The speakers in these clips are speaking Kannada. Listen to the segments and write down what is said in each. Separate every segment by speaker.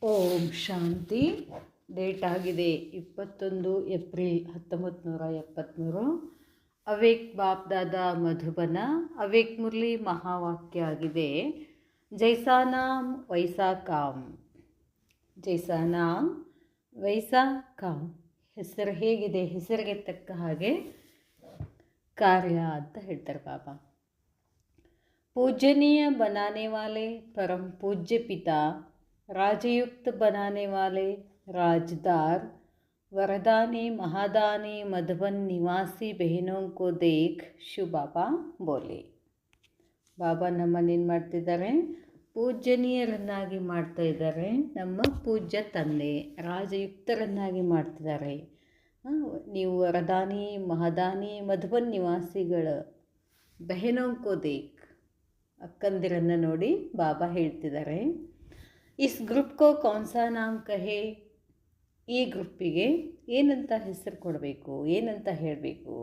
Speaker 1: ಓಂ ಶಾಂತಿ. ಡೇಟ್ ಆಗಿದೆ 21 April 1973. Awake BapDada Madhuban awake Murli ಮಹಾವಾಕ್ಯ ಆಗಿದೆ. ಜೈಸಾ ನಾಮ್ ವೈಸಾ ಕಾಮ್. ಜೈಸಾ ನಾಮ್ ವೈಸಾ ಕಾಮ್. ಹೆಸರು ಹೇಗಿದೆ, ಹೆಸರಿಗೆ ತಕ್ಕ ಹಾಗೆ ಕಾರ್ಯ ಅಂತ ಹೇಳ್ತಾರೆ ಬಾಬಾ. पूजनीय बनाने वाले परम पूज्य पिता, राजयुक्त बनाने वाले राजदार, वरदानी महादानी मधुबन निवासी बहनों को देख शिव बाबा बोले. ಬಾಬಾ ನಮ್ಮನ್ನೇನು ಮಾಡ್ತಿದ್ದಾರೆ, ಪೂಜ್ಯನೀಯರನ್ನಾಗಿ ಮಾಡ್ತಾ ಇದ್ದಾರೆ. ನಮ್ಮ ಪೂಜ್ಯ ತಂದೆ ರಾಜಯುಕ್ತರನ್ನಾಗಿ ಮಾಡ್ತಿದ್ದಾರೆ. ನೀವು ವರದಾನಿ ಮಹಾದಾನಿ ಮಧುಬನ್ ನಿವಾಸಿಗಳ ಬಹನೋಂಕೋ ದೇಖ್, ಅಕ್ಕಂದಿರನ್ನು ನೋಡಿ ಬಾಬಾ ಹೇಳ್ತಿದ್ದಾರೆ. ಇಸ್ ಗ್ರೂಪ್ಕೋ ಕೌನ್ಸಾ ನಾಮ್ ಕಹೆ. ಈ ಗ್ರೂಪಿಗೆ ಏನಂತ ಹೆಸರು ಕೊಡಬೇಕು, ಏನಂತ ಹೇಳಬೇಕು.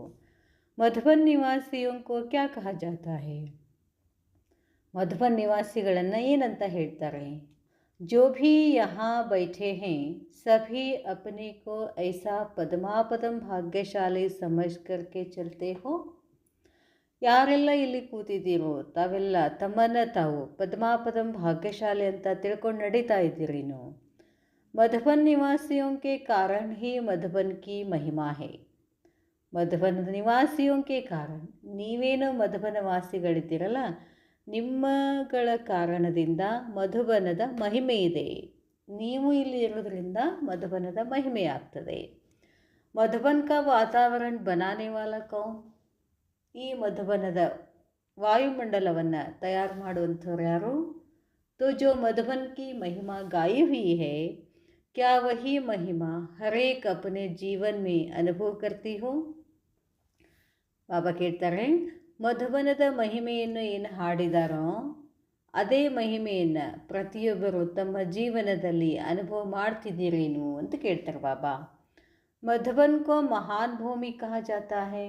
Speaker 1: ಮಧುಬನ್ ನಿವಾಸಿಯೋಂಕೋ ಕ್ಯಾ ಕಹಾ ಜಾತಾ ಹೈ. ಮಧುಬನ್ ನಿವಾಸಿಗಳನ್ನು ಏನಂತ ಹೇಳ್ತಾರೆ. ಜೋ ಭೀ ಯಹಾ ಬೈಠೆ ಹೈ ಸಭಿ ಅಪನೆ ಕೋ ಐಸಾ ಪದ್ಮಾಪದಂ ಭಾಗ್ಯಶಾಲಿ ಸಮಜ್ ಕರ್ಕೆ ಚಲ್ತೆ ಹೋ. ಯಾರೆಲ್ಲ ಇಲ್ಲಿ ಕೂತಿದ್ದೀರೋ ತಾವೆಲ್ಲ ತಮ್ಮನ್ನು ತಾವು ಪದ್ಮಾಪದಂ ಭಾಗ್ಯಶಾಲಿ ಅಂತ ತಿಳ್ಕೊಂಡು ನಡೀತಾ ಇದ್ದೀರಿ. ನೀವು ಮಧುಬನ್ ನಿವಾಸಿಯೋಂಕೆ ಕಾರಣ ಹಿ ಮಧುಬನ್ ಕಿ ಮಹಿಮಾ ಹೇ. ಮಧುಬನ್ ನಿವಾಸಿಯೋಂಕೆ ಕಾರಣ, ನೀವೇನು ಮಧುಬನ ವಾಸಿಗಳಿದ್ದೀರಲ್ಲ, ನಿಮ್ಮಗಳ ಕಾರಣದಿಂದ ಮಧುಬನದ ಮಹಿಮೆ ಇದೆ. ನೀವು ಇಲ್ಲಿ ಇರೋದ್ರಿಂದ ಮಧುಬನದ ಮಹಿಮೆ ಆಗ್ತದೆ. ಮಧುಬನ್ ಕಾ ವಾತಾವರಣ ಬನಾನೆ ವಾಲ ಕೌನ್. ಈ ಮಧುಬನದ ವಾಯುಮಂಡಲವನ್ನು ತಯಾರು ಮಾಡುವಂಥವ್ರು ಯಾರು. तो जो मधुबन की महिमा गाई हुई है, क्या वही महिमा हर एक अपने जीवन में अनुभव करती हो. ಬಾಬಾ ಕೇಳ್ತಾರೆ, ಮಧುಬನದ ಮಹಿಮೆಯನ್ನು ಏನು ಹಾಡಿದಾರೋ ಅದೇ ಮಹಿಮೆಯನ್ನು ಪ್ರತಿಯೊಬ್ಬರು ತಮ್ಮ ಜೀವನದಲ್ಲಿ ಅನುಭವ ಮಾಡ್ತಿದ್ದೀರೇನು ಅಂತ ಕೇಳ್ತಾರೆ ಬಾಬಾ. ಮಧುಬನ್ ಕೋ ಮಹಾನ್ ಭೂಮಿ ಕಹಾ ಜಾತಾ ಹೈ.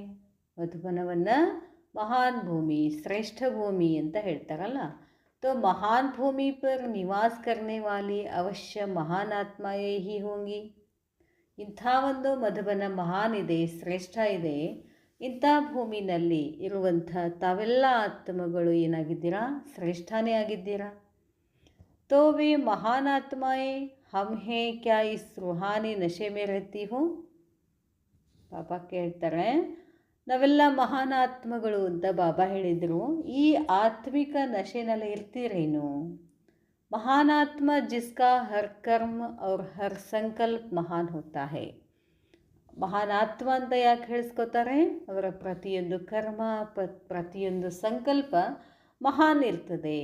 Speaker 1: ಮಧುಬನವನ್ನು ಮಹಾನ್ ಭೂಮಿ, ಶ್ರೇಷ್ಠ ಭೂಮಿ ಅಂತ ಹೇಳ್ತಾರಲ್ಲ. तो महान भूमि पर निवास करने वाली अवश्य महान आत्माएं ही होंगी. ಇಂಥ ಒಂದು ಮಧುಬನ ಮಹಾನ್ ಇದೆ, ಶ್ರೇಷ್ಠ ಇದೆ. ಇಂಥ ಭೂಮಿನಲ್ಲಿ ಇರುವಂಥ ತಾವೆಲ್ಲ ಆತ್ಮಗಳು ಏನಾಗಿದ್ದೀರಾ, ಶ್ರೇಷ್ಠನೇ ಆಗಿದ್ದೀರಾ. तो वे महान आत्माएं हम हैं क्या इस रूहानी नशे में रहती हो. ಬಾಬಾ ಕೇಳ್ತಾರೆ, ನಾವೆಲ್ಲ ಮಹಾನ್ ಆತ್ಮಗಳು ಅಂತ ಬಾಬಾ ಹೇಳಿದರು. ಈ ಆತ್ಮಿಕ ನಶೆನಲ್ಲಿ ಇರ್ತೀರೇನು. ಮಹಾನ್ ಆತ್ಮ ಜಿಸ್ಕಾ ಹರ್ ಕರ್ಮ ಅವ್ರ ಹರ್ ಸಂಕಲ್ಪ ಮಹಾನ್ ಹೋತಾ ಹೈ. ಮಹಾನ್ ಆತ್ಮ ಅಂತ ಯಾಕೆ ಹೇಳಿಸ್ಕೋತಾರೆ, ಅವರ ಪ್ರತಿಯೊಂದು ಕರ್ಮ, ಪ್ರತಿಯೊಂದು ಸಂಕಲ್ಪ ಮಹಾನ್ ಇರ್ತದೆ.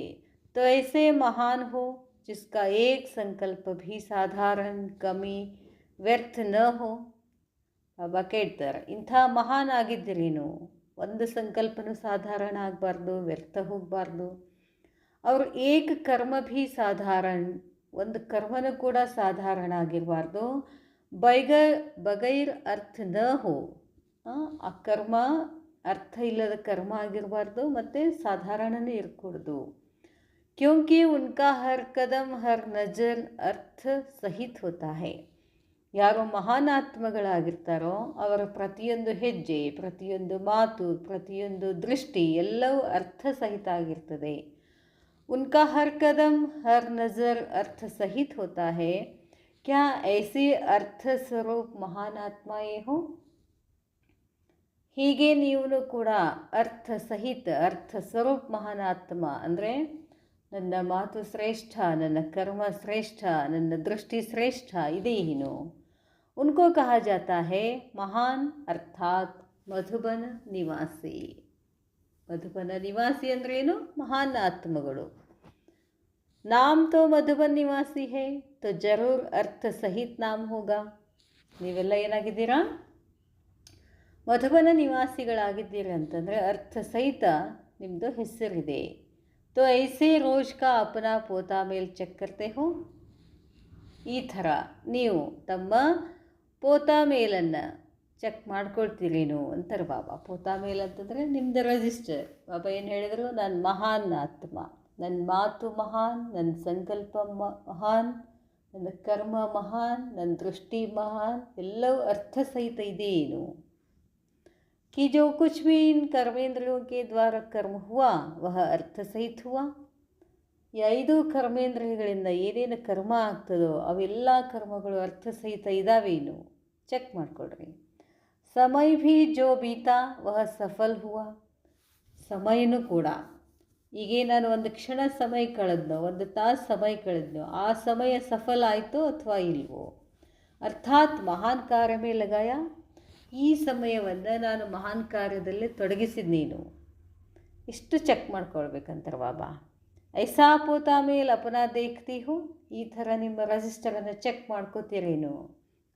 Speaker 1: तो ऐसे महान हो जिसका एक संकल्प भी साधारण कमी व्यर्थ न हो. ಬಾಬಾ ಕೇಳ್ತಾರೆ, ಇಂಥ ಮಹಾನ್ ಆಗಿದ್ದೀರೇನು, ಒಂದು ಸಂಕಲ್ಪನೂ ಸಾಧಾರಣ ಆಗಬಾರ್ದು, ವ್ಯರ್ಥ ಹೋಗಬಾರ್ದು. ಅವ್ರ ಏಕ ಕರ್ಮ ಭೀ ಸಾಧಾರಣ, ಒಂದು ಕರ್ಮನೂ ಕೂಡ ಸಾಧಾರಣ ಆಗಿರಬಾರ್ದು. ಬಗೈರ್ ಅರ್ಥ ನ ಹೋ. ಆ ಕರ್ಮ ಅರ್ಥ ಇಲ್ಲದ ಕರ್ಮ ಆಗಿರಬಾರ್ದು, ಮತ್ತು ಸಾಧಾರಣನೇ ಇರಕೂಡ್ದು. ಕ್ಯೋಂಕಿ ಉನ್ಕಾ ಹರ್ ಕದಮ್ ಹರ್ ನಜರ್ ಅರ್ಥ ಸಹಿತ್ ಹೋತಾ ಹೈ. ಯಾರು ಮಹಾನ್ ಆತ್ಮಗಳಾಗಿರ್ತಾರೋ ಅವರ ಪ್ರತಿಯೊಂದು ಹೆಜ್ಜೆ, ಪ್ರತಿಯೊಂದು ಮಾತು, ಪ್ರತಿಯೊಂದು ದೃಷ್ಟಿ ಎಲ್ಲವೂ ಅರ್ಥ ಸಹಿತ ಆಗಿರ್ತದೆ. ಉನ್ಕಾ ಹರ್ ಕದಮ್ ಹರ್ ನಜರ್ ಅರ್ಥ ಸಹಿತ ಹೋತಾ ಹೈ. ಕ್ಯಾ ಐಸಿ ಅರ್ಥ ಸ್ವರೂಪ್ ಮಹಾನ್ ಆತ್ಮಾಯೇ ಹೋ. ಹೀಗೆ ನೀವು ಕೂಡ ಅರ್ಥ ಸಹಿತ, ಅರ್ಥ ಸ್ವರೂಪ್ ಮಹಾನ್ ಆತ್ಮ ಅಂದರೆ ನನ್ನ ಮಾತು ಶ್ರೇಷ್ಠ, ನನ್ನ ಕರ್ಮ ಶ್ರೇಷ್ಠ, ನನ್ನ ದೃಷ್ಟಿ ಶ್ರೇಷ್ಠ ಇದೆ ಏನು. उनको कहा जाता है महान अर्थात मधुबन निवासी. मधुबन निवासी अंद्रेनु महान आत्मगळु. नाम तो मधुबन निवासी है तो जरूर अर्थ सहित नाम होगा. ನೀವೆಲ್ಲ ಏನಾಗಿದ್ದೀರಾ, ಮಧುಬನ ನಿವಾಸಿಗಳಾಗಿದ್ದೀರಿ ಅಂತಂದರೆ ಅರ್ಥ ಸಹಿತ ನಿಮ್ಮದು ಹೆಸರಿದೆ. तो ऐसे रोज का अपना पोता मेल ಚೆಕ್ करते हो. ಈ ಥರ ನೀವು ತಮ್ಮ ಪೋತಾ ಮೇಲನ್ನು ಚೆಕ್ ಮಾಡ್ಕೊಳ್ತೀರೇನು ಅಂತಾರೆ ಬಾಬಾ. ಪೋತಾ ಮೇಲ್ ಅಂತಂದರೆ ನಿಮ್ಮದು ರಿಜಿಸ್ಟರ್. ಬಾಬಾ ಏನು ಹೇಳಿದರು, ನಾನು ಮಹಾನ್ ಆತ್ಮ, ನನ್ನ ಮಾತು ಮಹಾನ್, ನನ್ನ ಸಂಕಲ್ಪ ಮಹಾನ್, ನನ್ನ ಕರ್ಮ ಮಹಾನ್, ನನ್ನ ದೃಷ್ಟಿ ಮಹಾನ್, ಎಲ್ಲವೂ ಅರ್ಥಸಹಿತ ಇದೆ ಏನು कि जो कुछ भी इन कर्मेंद्रियों के द्वारा कर्म हुआ वह अर्थ सहित हुआ. ಈ 5 ಕರ್ಮೇಂದ್ರಿಯಗಳಿಂದ ಏನೇನು ಕರ್ಮ ಆಗ್ತದೋ ಅವೆಲ್ಲ ಕರ್ಮಗಳು ಅರ್ಥಸಹಿತ ಇದ್ದಾವೇನು ಚೆಕ್ ಮಾಡಿಕೊಡ್ರಿ. ಸಮಯ ಭೀ ಜೋ ಬೀತಾ ವಹ ಸಫಲ್ ಹುವ. ಸಮಯನೂ ಕೂಡ ಈಗ ನಾನು ಒಂದು ಕ್ಷಣ ಸಮಯ ಕಳೆದ್ನೋ, ಒಂದು ತಾಸು ಸಮಯ ಕಳೆದ್ನೋ, ಆ ಸಮಯ ಸಫಲ ಆಯಿತೋ ಅಥವಾ ಇಲ್ವೋ, ಅರ್ಥಾತ್ ಮಹಾನ್ ಕಾರ್ಯ ಮೇ ಲಗಾಯ, ಈ ಸಮಯವನ್ನು ನಾನು ಮಹಾನ್ ಕಾರ್ಯದಲ್ಲಿ ತೊಡಗಿಸಿದ್ನೇನು, ಇಷ್ಟು ಚೆಕ್ ಮಾಡ್ಕೊಳ್ಬೇಕಂತಾರೆ ಬಾಬಾ. ಐಸಾ ಪೋತಾ ಮೇಲೆ ಅಪನಾ ದೇಖ್ತಿ ಹೋ, ಈ ಥರ ನಿಮ್ಮ ರಿಜಿಸ್ಟರನ್ನು ಚೆಕ್ ಮಾಡ್ಕೋತೀರೇನು.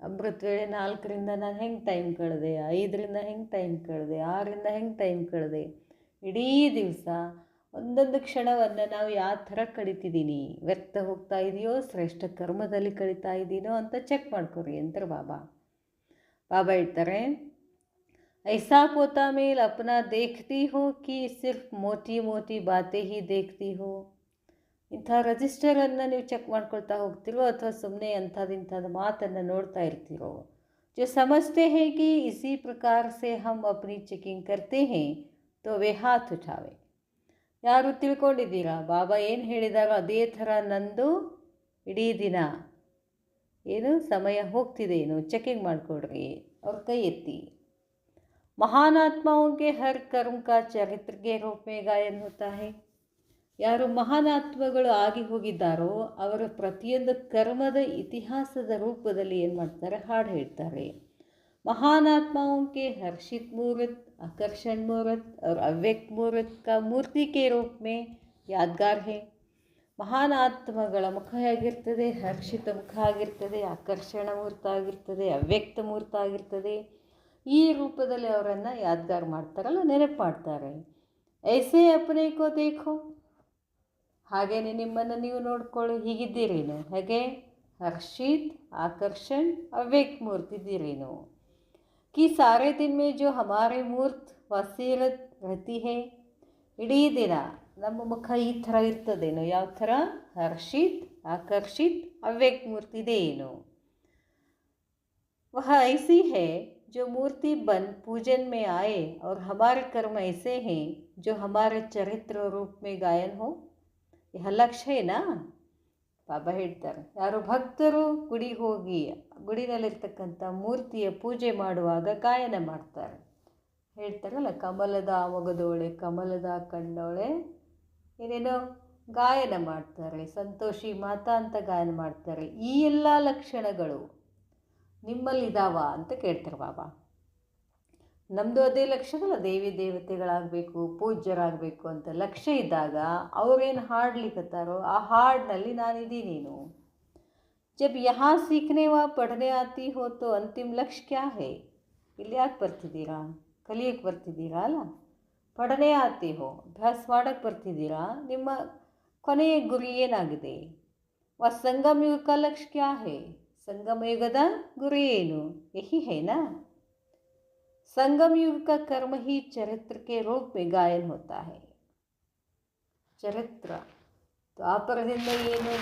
Speaker 1: ಅಮೃತ ವೇಳೆ 4ರಿಂದ ನಾನು ಹೆಂಗೆ ಟೈಮ್ ಕಳೆದೆ, 5ರಿಂದ ಹೆಂಗೆ ಟೈಮ್ ಕಳೆದೆ, 6ರಿಂದ ಹೆಂಗೆ ಟೈಮ್ ಕಳೆದೆ, ಇಡೀ ದಿವಸ ಒಂದೊಂದು ಕ್ಷಣವನ್ನು ನಾವು ಯಾವ ಥರ ಕಳೀತಿದ್ದೀನಿ, ವ್ಯರ್ಥ ಹೋಗ್ತಾ ಇದೆಯೋ ಶ್ರೇಷ್ಠ ಕರ್ಮದಲ್ಲಿ ಕಳೀತಾ ಇದ್ದೀನೋ ಅಂತ ಚೆಕ್ ಮಾಡ್ಕೊರಿ ಅಂತಾರೆ ಬಾಬಾ. ಬಾಬಾ ಹೇಳ್ತಾರೆ, ಐಸಾ ಪೋತಾ ಮೇಲ್ ಅಪನಾ ದೇಖ್ತಿ ಹೋ ಕಿ ಸಿರ್ಫ್ ಮೋಟಿ ಮೋಟಿ ಬಾತೆ ಹಿ ದೇಖ್ತಿ ಹೋ. ಇಂಥ ರಿಜಿಸ್ಟರನ್ನು ನೀವು ಚೆಕ್ ಮಾಡ್ಕೊಳ್ತಾ ಹೋಗ್ತಿರೋ ಅಥವಾ ಸುಮ್ಮನೆ ಅಂಥದ್ದು ಮಾತನ್ನು ನೋಡ್ತಾ ಇರ್ತೀರೋ. ಜೋ ಸಮಜ್ತೆ ಹೇ ಕಿ ಇಸಿ ಪ್ರಕಾರ ಸೆ ಹಮ್ ಅಪ್ನಿ ಚೆಕಿಂಗ್ ಕರ್ತೆ ಹೇ ತೋ ವೇ ಹಾತ್ ಉಠಾವೆ. ಯಾರು ತಿಳ್ಕೊಂಡಿದ್ದೀರಾ ಬಾಬಾ ಏನು ಹೇಳಿದಾರೋ ಅದೇ ಥರ ನಂದು ಇಡೀ ದಿನ ಏನು ಸಮಯ ಹೋಗ್ತಿದೆ ಏನು ಚೆಕಿಂಗ್ ಮಾಡಿಕೊಡ್ರಿ, ಅವ್ರ ಕೈ ಎತ್ತಿ. महान आत्माओं के हर कर्म का चरित्र के रूप में गायन होता है. ಯಾರು ಮಹಾನ್ ಆತ್ಮಗಳು ಆಗಿ ಹೋಗಿದ್ದಾರೋ ಅವರ ಪ್ರತಿಯೊಂದು ಕರ್ಮದ ಇತಿಹಾಸದ ರೂಪದಲ್ಲಿ ಏನು ಮಾಡ್ತಾರೆ, ಹಾಡು ಹೇಳ್ತಾರೆ. महान आत्माओं के हर्षित मुहूर्त, आकर्षण मुहूर्त और अव्यक्त मुहूर्त का मूर्ति के रूप में यादगार है. ಮಹಾನ್ ಆತ್ಮಗಳ ಮುಖ ಆಗಿರ್ತದೆ, ಹರ್ಷಿತ ಮುಖ ಆಗಿರ್ತದೆ, ಆಕರ್ಷಣ ಮುಹೂರ್ತ ಆಗಿರ್ತದೆ, ಅವ್ಯಕ್ತ ಮುಹೂರ್ತ ಆಗಿರ್ತದೆ. ಈ ರೂಪದಲ್ಲಿ ಅವರನ್ನು ಯಾದ್ಗಾರ್ ಮಾಡ್ತಾರಲ್ಲ, ನೆನಪು ಮಾಡ್ತಾರೆ. ಐಸೆ ಅಪನೆ ಕೋ ದೇಖೋ, ಹಾಗೇನೆ ನಿಮ್ಮನ್ನು ನೀವು ನೋಡ್ಕೊಳ್ಳಿ, ಹೀಗಿದ್ದೀರೇನು, ಹೇಗೆ ಹರ್ಷಿತ್ ಆಕರ್ಷಣ್ ಅವ್ಯಕ್ತ ಮೂರ್ತ ಇದ್ದೀರೇನು. ಕಿ ಸಾರೆ ದಿನ ಮೇ ಜೋ ಹಮಾರೆ ಮೂರ್ತ ವಸೀರತ್ ರಹತಿ ಹೇ, ಇಡೀ ದಿನ ನಮ್ಮ ಮುಖ ಈ ಥರ ಇರ್ತದೇನೋ, ಯಾವ ಥರ ಹರ್ಷಿತ್ ಆಕರ್ಷಿತ್ ಅವ್ಯಕ್ತ ಮೂರ್ತಿ ಇದೆ ಏನು. वह ऐसी है जो मूर्ति बन पूजन में आए और हमारे कर्म ऐसे हैं जो हमारे चरित्र रूप में गायन हो. यह लक्ष्य है ना. ಬಾಬಾ ಹೇಳ್ತಾರೆ, ಯಾರು ಭಕ್ತರು ಗುಡಿನಲ್ಲಿರ್ತಕ್ಕಂಥ ಮೂರ್ತಿಯ ಪೂಜೆ ಮಾಡುವಾಗ ಗಾಯನ ಮಾಡ್ತಾರೆ. ಹೇಳ್ತಾರಲ್ಲ, ಕಮಲದ ಮೊಗದೋಳೆ ಕಮಲದ ಕಣ್ಣೋಳೆ ಏನೇನೋ ಗಾಯನ ಮಾಡ್ತಾರೆ, ಸಂತೋಷಿ ಮಾತಾ ಅಂತ ಗಾಯನ ಮಾಡ್ತಾರೆ. ಈ ಎಲ್ಲ ಲಕ್ಷಣಗಳು ನಿಮ್ಮಲ್ಲಿದ್ದಾವ ಅಂತ ಕೇಳ್ತಾರೆ ಬಾಬಾ. ನಮ್ಮದು ಅದೇ ಲಕ್ಷ್ಯದಲ್ಲ, ದೇವಿ ದೇವತೆಗಳಾಗಬೇಕು, ಪೂಜ್ಯರಾಗಬೇಕು ಅಂತ ಲಕ್ಷ್ಯ ಇದ್ದಾಗ ಅವ್ರೇನು ಹಾಡ್ಲಿಕ್ಕತ್ತಾರೋ ಆ ಹಾಡಿನಲ್ಲಿ ನಾನಿದ್ದೀನೇನು. ಜಬ್ ಯಹಾ ಸೀಖನೆ ವಾ ಪಢನೆ ಆತಿ ಹೋ ತೋ ಅಂತಿಮ ಲಕ್ಷ್ಯ ಕ್ಯಾ ಹೇ. ಇಲ್ಲಿ ಯಾಕೆ ಬರ್ತಿದ್ದೀರಾ, ಕಲಿಯಕ್ಕೆ ಬರ್ತಿದ್ದೀರಾ ಅಲ್ಲ. ಪಢನೆ ಆತಿ ಹೋ, ಅಭ್ಯಾಸ ಮಾಡೋಕ್ಕೆ ಬರ್ತಿದ್ದೀರಾ. ನಿಮ್ಮ ಕೊನೆಯ ಗುರಿ ಏನಾಗಿದೆ. ವಾ ಸಂಗಮ ಯುಗ ಕಾ ಲಕ್ಷ್ಯ ಕ್ಯಾ ಹೇ, ಸಂಗಮ ಯುಗದ ಗುರಿ ಏನು. ಯಹಿ ಹೇನಾ. संगम युग का कर्म ही चरित्र के रूप में गायन होता है. ಚರಿತ್ರ ದ್ವಾಪರದಿಂದ ಏನು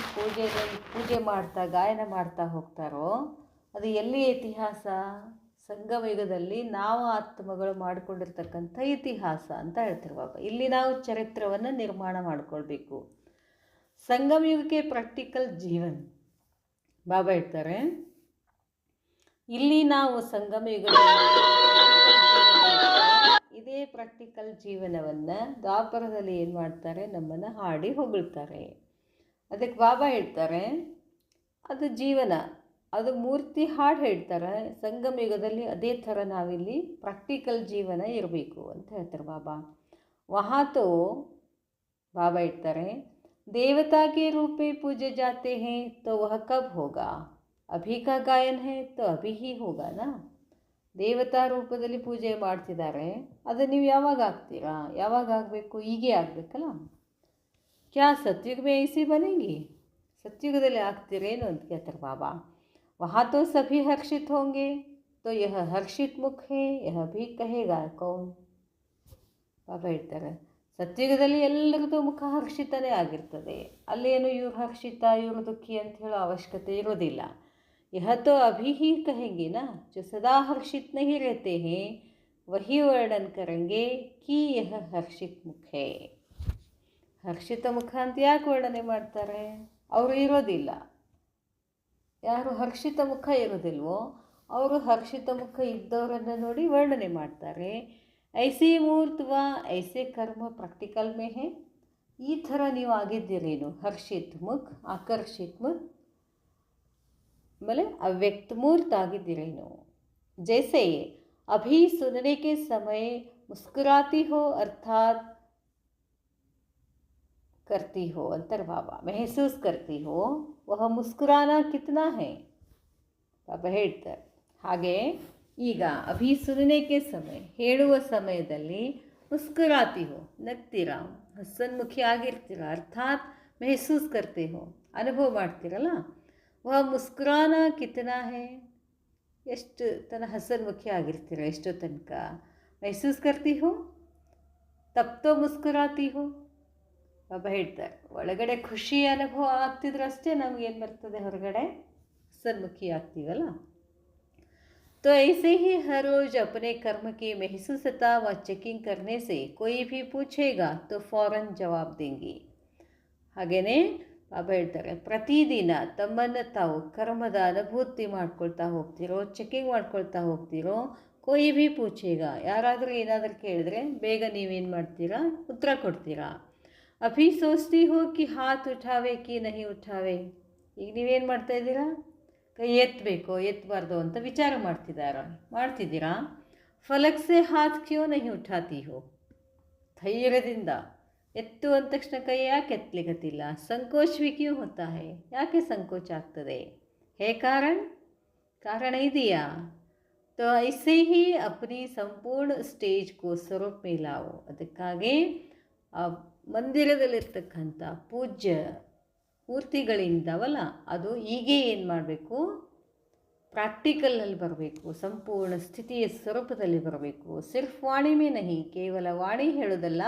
Speaker 1: ಪೂಜೆ ಮಾಡ್ತಾ ಗಾಯನ ಮಾಡ್ತಾ ಹೋಗ್ತಾರೋ ಅದು ಎಲ್ಲಿ ಇತಿಹಾಸ, ಸಂಗಮ ಯುಗದಲ್ಲಿ ನಾವು ಆತ್ಮಗಳು ಮಾಡಿಕೊಂಡಿರ್ತಕ್ಕಂಥ ಇತಿಹಾಸ ಅಂತ ಹೇಳ್ತಾರೆ ಬಾಬಾ. ಇಲ್ಲಿ ನಾವು ಚರಿತ್ರವನ್ನು ನಿರ್ಮಾಣ ಮಾಡಿಕೊಳ್ಬೇಕು. ಸಂಗಮ ಯುಗಕ್ಕೆ ಪ್ರಾಕ್ಟಿಕಲ್ ಜೀವನ್ ಬಾಬಾ ಹೇಳ್ತಾರೆ. ಇಲ್ಲಿ ನಾವು ಸಂಗಮ ಯುಗದಲ್ಲಿ ಇದೇ ಪ್ರಾಕ್ಟಿಕಲ್ ಜೀವನವನ್ನು ದ್ವಾಪರದಲ್ಲಿ ಏನು ಮಾಡ್ತಾರೆ, ನಮ್ಮನ್ನು ಹಾಡಿ ಹೊಗಳ್ತಾರೆ. ಅದಕ್ಕೆ ಬಾಬಾ ಹೇಳ್ತಾರೆ, ಅದು ಜೀವನ, ಅದು ಮೂರ್ತಿ ಹಾಡು ಹೇಳ್ತಾರೆ. ಸಂಗಮ ಯುಗದಲ್ಲಿ ಅದೇ ಥರ ನಾವಿಲ್ಲಿ ಪ್ರಾಕ್ಟಿಕಲ್ ಜೀವನ ಇರಬೇಕು ಅಂತ ಹೇಳ್ತಾರೆ ಬಾಬಾ. ವಹಾತೋ ಬಾಬಾ ಹೇಳ್ತಾರೆ, ದೇವತಾ ಕೆ ರೂಪ ಮೇ ಪೂಜೆ ಜಾತೆ ಹೇ ತೋ ವಹ ಕಬ್ ಹೋಗಾ. ಅಭಿ ಕಾ ಗಾಯನ ಹೇ ತೋ ಅಭಿ ಹಿ ಹೋಗಾ ನಾ. ದೇವತಾ ರೂಪದಲ್ಲಿ ಪೂಜೆ ಮಾಡ್ತಿದ್ದಾರೆ, ಅದು ನೀವು ಯಾವಾಗ ಆಗ್ತೀರಾ, ಯಾವಾಗ ಆಗಬೇಕು, ಹೀಗೆ ಆಗಬೇಕಲ್ಲ. ಕ್ಯಾ ಸತ್ಯುಗ ಮೇ ಐಸಿ ಬನೆಂಗಿ, ಸತ್ಯುಗದಲ್ಲಿ ಆಗ್ತೀರೇನು ಅಂತ ಕೇಳ್ತಾರೆ ಬಾಬಾ. ವಹಾ ತೋ ಸಭಿ ಹರ್ಷಿತ್ ಹೋಂಗೆ ತೋ ಯಹ ಹರ್ಷಿತ್ ಮುಖ ಹೇ ಯಹ ಭಿ ಕಹೇಗಾ ಕೌನ್. ಬಾಬಾ ಹೇಳ್ತಾರೆ, ಸತ್ಯುಗದಲ್ಲಿ ಎಲ್ಲರದ್ದು ಮುಖ ಹರ್ಷಿತನೇ ಆಗಿರ್ತದೆ. ಅಲ್ಲೇನು ಇವ್ರು ಹರ್ಷಿತ ಇವ್ರು ದುಃಖಿ ಅಂತ ಹೇಳೋ ಅವಶ್ಯಕತೆ ಇರೋದಿಲ್ಲ. यह तो अभी ही कहेंगे ना, जो सदा हर्षित नहीं रहते हैं वही वर्णन करेंगे कि यह हर्षित मुख है. ಹರ್ಷಿತ ಮುಖ ಅಂತ ಯಾಕೆ ವರ್ಣನೆ ಮಾಡ್ತಾರೆ? ಅವರು ಇರೋದಿಲ್ಲ. ಯಾರು ಹರ್ಷಿತ ಮುಖ ಇರೋದಿಲ್ವೋ ಅವರು ಹರ್ಷಿತ ಮುಖ ಇದ್ದವರನ್ನು ನೋಡಿ ವರ್ಣನೆ ಮಾಡ್ತಾರೆ. ಐಸಿ ಮೂರ್ತವ ಐಸೆ ಕರ್ಮ ಪ್ರಾಕ್ಟಿಕಲ್ ಮೇ ಹೇ. ಈ ಥರ ನೀವು ಆಗಿದ್ದೀರೇನು? ಹರ್ಷಿತ್ ಮುಖ್, ಆಕರ್ಷಿತ್ ಮುಖ್, ಆಮೇಲೆ ಅವ್ಯಕ್ತ ಮೂರ್ತ ಆಗಿದ್ದೀರೇನು? ಜೈಸೆ ಅಭಿ ಸುನನೆ ಕೆ ಸಮಯ ಮುಸ್ಕುರಾತಿ ಹೋ ಅರ್ಥಾತ್ करती हो, अंतर बाबा महसूस करती हो वह मुस्कुराना कितना है. ಬಾಬಾ ಹೇಳ್ತಾರೆ ಹಾಗೆ ಈಗ ಅಭಿ ಸುನನೆಗೆ ಸಮಯ ಹೇಳುವ ಸಮಯದಲ್ಲಿ ಮುಸ್ಕುರಾತಿ ಹೋ ನಗ್ತೀರಾ, ಹಸನ್ಮುಖಿ ಆಗಿರ್ತೀರ, ಅರ್ಥಾತ್ ಮೆಹಸೂಸ್ ಕರ್ತಿ ಹೋ ಅನುಭವ ಮಾಡ್ತೀರಲ್ಲ. ವಹ ಮುಸ್ಕುರಾನ ಕಿತನಾ ಹೇ, ಎಷ್ಟು ತನ್ನ ಹಸನ್ಮುಖಿ ಆಗಿರ್ತೀರ, ಎಷ್ಟೋ ತನಕ ಮೆಹಸೂಸ್ ಕರ್ತಿ ಹೋ ತಪ್ತೋ ಮುಸ್ಕುರಾತಿ ಹೋ. ಬಾಬಾ ಹೇಳ್ತಾರೆ ಒಳಗಡೆ ಖುಷಿ ಅನುಭವ ಆಗ್ತಿದ್ರೆ ಅಷ್ಟೇ ನಮಗೇನು ಬರ್ತದೆ, ಹೊರಗಡೆ ಸನ್ಮುಖಿ ಆಗ್ತೀವಲ್ಲ. तो ऐसे ही हर रोज़ अपने कर्म की महसूसता व चेकिंग करने से कोई भी पूछेगा तो फ़ौरन जवाब देंगी. ಹಾಗೆಯೇ ಬಾಬಾ ಹೇಳ್ತಾರೆ ಪ್ರತಿದಿನ ತಮ್ಮನ್ನು ತಾವು ಕರ್ಮದ ಅನುಭೂತಿ ಮಾಡ್ಕೊಳ್ತಾ ಹೋಗ್ತಿರೋ, ಚೆಕಿಂಗ್ ಮಾಡ್ಕೊಳ್ತಾ ಹೋಗ್ತಿರೋ. ಕೊಯ್ ಭೀ ಪೂಛೇಗ, ಯಾರಾದರೂ ಏನಾದರೂ ಕೇಳಿದ್ರೆ ಬೇಗ ನೀವೇನು ಮಾಡ್ತೀರಾ, ಉತ್ತರ ಕೊಡ್ತೀರಾ. ಅಭಿ ಸೋಚ್ತಿ ಹೋ ಕಿ ಹಾತ್ ಉಠಾವೆ ಕಿ ನಹಿ ಉಠಾವೆ. ಈಗ ನೀವೇನು ಮಾಡ್ತಾಯಿದ್ದೀರಾ, ಕೈ ಎತ್ತಬೇಕೋ ಎತ್ತಬಾರ್ದು ಅಂತ ವಿಚಾರ ಮಾಡ್ತಿದ್ದೀರಾ. ಫಲಕ್ ಸೆ ಹಾತ್ ಕ್ಯೋ ನಹಿ ಉಠಾತಿ ಹೋ. ಧೈರ್ಯದಿಂದ ಎತ್ತು ಅಂದ ತಕ್ಷಣ ಕೈ ಯಾಕೆ ಎತ್ತಲಿಗತ್ತಿಲ್ಲ. ಸಂಕೋಚ ಭಿ ಕ್ಯೂ ಹೋತಾ ಹೈ, ಯಾಕೆ ಸಂಕೋಚ ಆಗ್ತದೆ? ಹೇ ಕಾರಣ ಇದೆಯಾ? तो ऐसे ही अपनी संपूर्ण स्टेज को स्वरूप में लाओ. ಅದಕ್ಕಾಗಿ ಆ ಮಂದಿರದಲ್ಲಿರ್ತಕ್ಕಂಥ ಪೂಜ್ಯ ಮೂರ್ತಿಗಳಿಂದವಲ್ಲ, ಅದು ಹೀಗೆ ಏನು ಮಾಡಬೇಕು, ಪ್ರಾಕ್ಟಿಕಲ್ನಲ್ಲಿ ಬರಬೇಕು, ಸಂಪೂರ್ಣ ಸ್ಥಿತಿಯ ಸ್ವರೂಪದಲ್ಲಿ ಬರಬೇಕು. ಸಿರ್ಫ್ ವಾಣಿ ಮೇ ನಹಿ, ಕೇವಲ ವಾಣಿ ಹೇಳೋದಲ್ಲ,